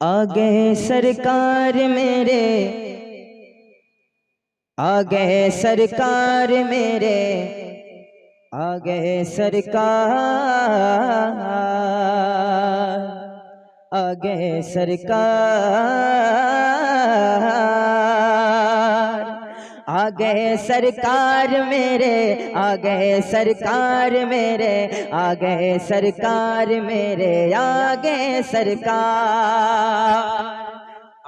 आ गए सरकार मेरे, आ गए सरकार मेरे, आ गए सरकार, आ गए सरकार, आ गए सरकार मेरे, आ गए सरकार मेरे, आ गए सरकार मेरे, आ गए सरकार,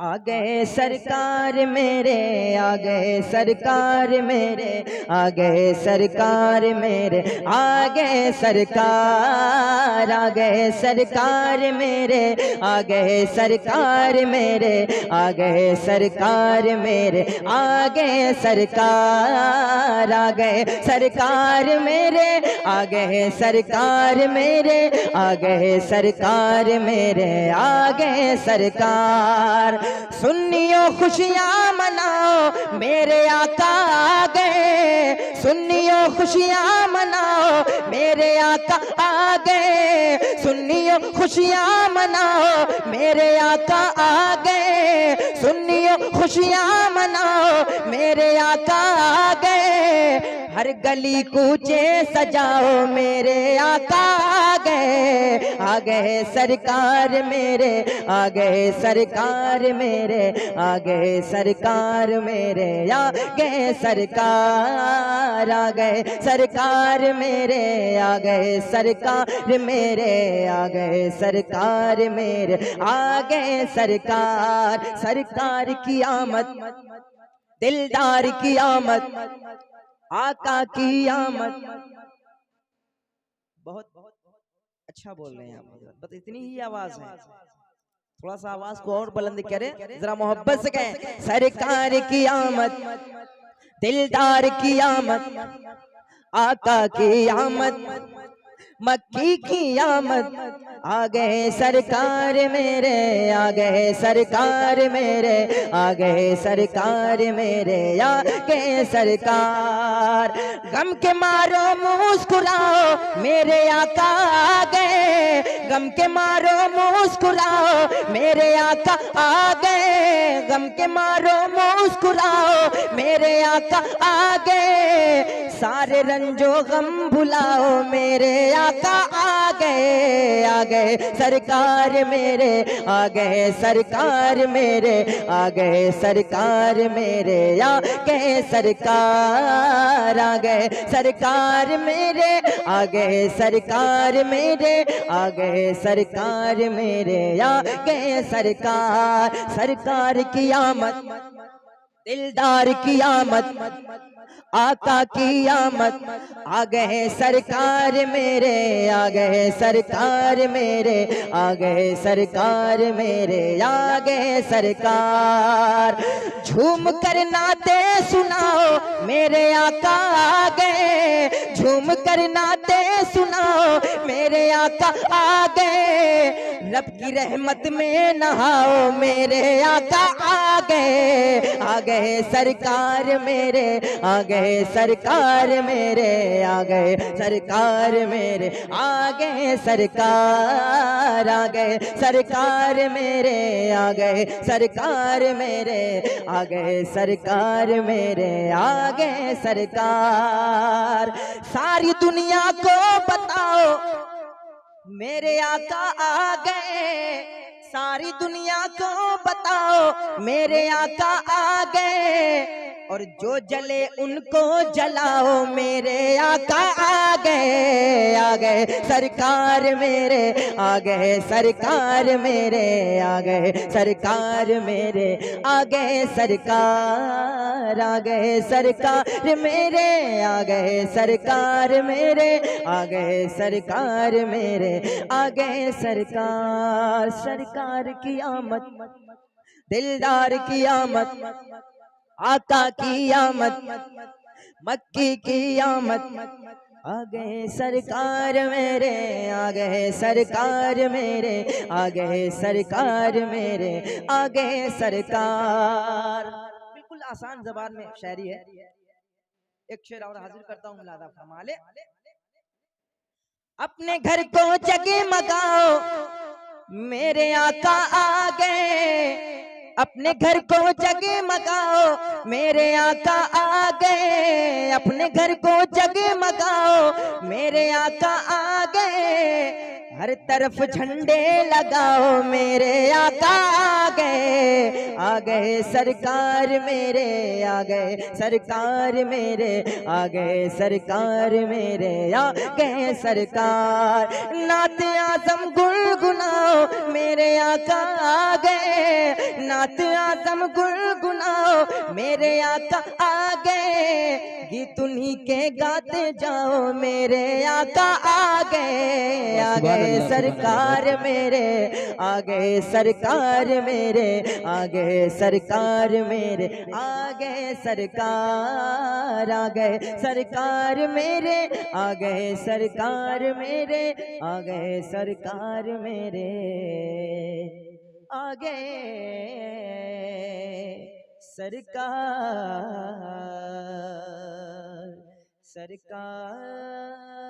आ गए सरकार मेरे, आ गए सरकार मेरे, आ गए सरकार मेरे, आ गए सरकार, आ गए सरकार मेरे, आ गए सरकार मेरे, आ गए सरकार मेरे, आ गए सरकार, आ गए सरकार मेरे, आ गए सरकार मेरे, आ गए सरकार मेरे, आ गए सरकार। सुन्नियों खुशियां मनाओ मेरे आका आ गए, सुन्नियों खुशियां मनाओ मेरे आका आ गए, सुन्नियों खुशियां मनाओ मेरे आका आ गए, सुन्नियों खुशियां मनाओ मेरे आका आ गए, हर गली कूचे सजाओ मेरे आका आ गए सरकार मेरे, आ गए सरकार मेरे, आ गए सरकार मेरे, आ गए सरकार, आ गए सरकार मेरे, आ गए सरकार मेरे, आ गए सरकार मेरे, आ गए सरकार। सरकार की आमद, दिलदार की आमद, आका की आमद। बहुत अच्छा बोल रहे हैं आप, बस इतनी ही आवाज है, थोड़ा सा आवाज को और बुलंद करें, जरा मोहब्बत से कहें। सरकार की आमद, दिलदार की आमद, आका की आमद, मक्की की आमद, आ गए सरकार मेरे, आ गए सरकार मेरे, आ गए सरकार मेरे, आ गए सरकार। गम के मारो मुस्कुराओ मेरे आका आ गए, गम के मारो मुस्कुराओ मेरे आका आ गए, गम के मारो मुस्कुराओ मेरे आका आ गए, सारे रंजो गम भुलाओ मेरे आका आ गए सरकार मेरे, आ गए सरकार मेरे, आ गए सरकार मेरे, आ गए सरकार, आ गए सरकार मेरे, आ गए सरकार मेरे, आ गए सरकार मेरे, आ गए सरकार। सरकार की आमद, दिलदार की आमद, आका की आमद, आ गए सरकार मेरे, आ गए सरकार मेरे, आ गए सरकार मेरे, आ गए सरकार। झूम कर नाते सुनाओ मेरे आका आ गए, झूम कर नाते सुनाओ मेरे आका आ गए, रब की रहमत में नहाओ मेरे आका आ गए सरकार मेरे, आ गए सरकार मेरे, आ गए सरकार मेरे, आ गए सरकार, आ गए सरकार मेरे, आ गए सरकार मेरे, आ गए सरकार मेरे, आ गए सरकार। सारी दुनिया को बताओ मेरे आका आ गए, सारी दुनिया को बताओ मेरे आका आ गए, और जो जले उनको जलाओ मेरे आका आ गए सरकार मेरे, आ गए सरकार मेरे, आ गए सरकार मेरे, आ गए सरकार, आ गए सरकार मेरे, आ गए सरकार मेरे, आ गए सरकार मेरे, आ गए सरकार। सरकार की आमद, दिलदार की आमद, आका की आमद, मक्की की आमद, आ गए सरकार मेरे, आ गए सरकार मेरे, आ गए सरकार मेरे, आ गए सरकार। बिल्कुल आसान ज़बान में शायरी है, एक शेर और हाजिर करता हूँ, मुलादा फरमा ले। अपने घर को जगमगाओ मेरे आका आ गए, अपने घर को जगमगाओ। मेरे आका आ गए, अपने घर को जगमगाओ। मेरे आका आ गए, हर तरफ झंडे लगाओ। मेरे आका आ गए सरकार मेरे, आ गए सरकार मेरे, आ गए सरकार मेरे, आ गए सरकार। नात आज़म गुनगुनाओ, मेरे आका आ गए। नात आज़म गुनगुनाओ, मेरे आका आ गए। गीत उन्हीं के गाते जाओ, मेरे आका आ गए सरकार मेरे, आ गए सरकार मेरे, आ गए सरकार मेरे, आ गए सरकार, आ गए सरकार मेरे, आ गए सरकार मेरे, आ गए सरकार मेरे, आ गए सरकार, सरकार।